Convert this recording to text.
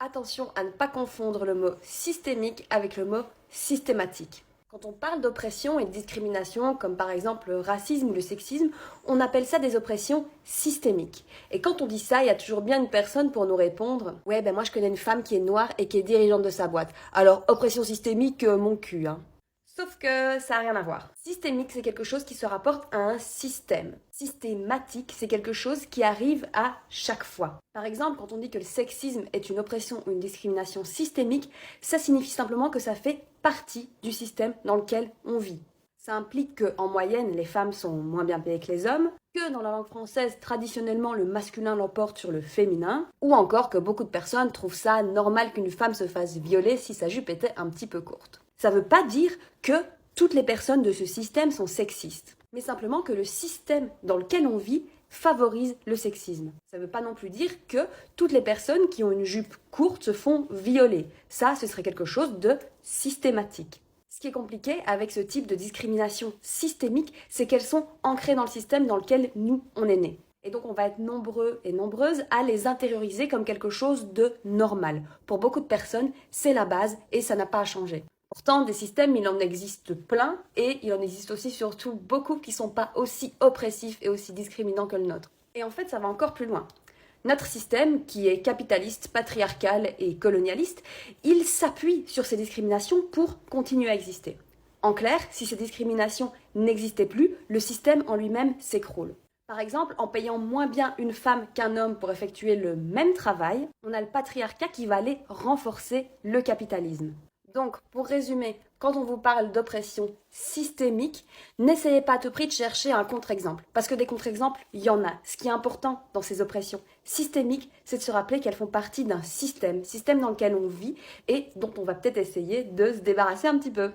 Attention à ne pas confondre le mot systémique avec le mot systématique. Quand on parle d'oppression et de discrimination, comme par exemple le racisme ou le sexisme, on appelle ça des oppressions systémiques. Et quand on dit ça, il y a toujours bien une personne pour nous répondre « Ouais, ben moi je connais une femme qui est noire et qui est dirigeante de sa boîte. Alors, oppression systémique, mon cul, hein. » Sauf que ça n'a rien à voir. Systémique, c'est quelque chose qui se rapporte à un système. Systématique, c'est quelque chose qui arrive à chaque fois. Par exemple, quand on dit que le sexisme est une oppression ou une discrimination systémique, ça signifie simplement que ça fait partie du système dans lequel on vit. Ça implique qu'en moyenne, les femmes sont moins bien payées que les hommes, que dans la langue française, traditionnellement, le masculin l'emporte sur le féminin, ou encore que beaucoup de personnes trouvent ça normal qu'une femme se fasse violer si sa jupe était un petit peu courte. Ça ne veut pas dire que toutes les personnes de ce système sont sexistes, mais simplement que le système dans lequel on vit favorise le sexisme. Ça ne veut pas non plus dire que toutes les personnes qui ont une jupe courte se font violer. Ça, ce serait quelque chose de systématique. Ce qui est compliqué avec ce type de discrimination systémique, c'est qu'elles sont ancrées dans le système dans lequel nous, on est nés. Et donc on va être nombreux et nombreuses à les intérioriser comme quelque chose de normal. Pour beaucoup de personnes, c'est la base et ça n'a pas à changer. Pourtant, des systèmes, il en existe plein et il en existe aussi surtout beaucoup qui ne sont pas aussi oppressifs et aussi discriminants que le nôtre. Et en fait, ça va encore plus loin. Notre système, qui est capitaliste, patriarcal et colonialiste, il s'appuie sur ces discriminations pour continuer à exister. En clair, si ces discriminations n'existaient plus, le système en lui-même s'écroule. Par exemple, en payant moins bien une femme qu'un homme pour effectuer le même travail, on a le patriarcat qui va aller renforcer le capitalisme. Donc, pour résumer, quand on vous parle d'oppression systémique, n'essayez pas à tout prix de chercher un contre-exemple. Parce que des contre-exemples, il y en a. Ce qui est important dans ces oppressions systémiques, c'est de se rappeler qu'elles font partie d'un système dans lequel on vit et dont on va peut-être essayer de se débarrasser un petit peu.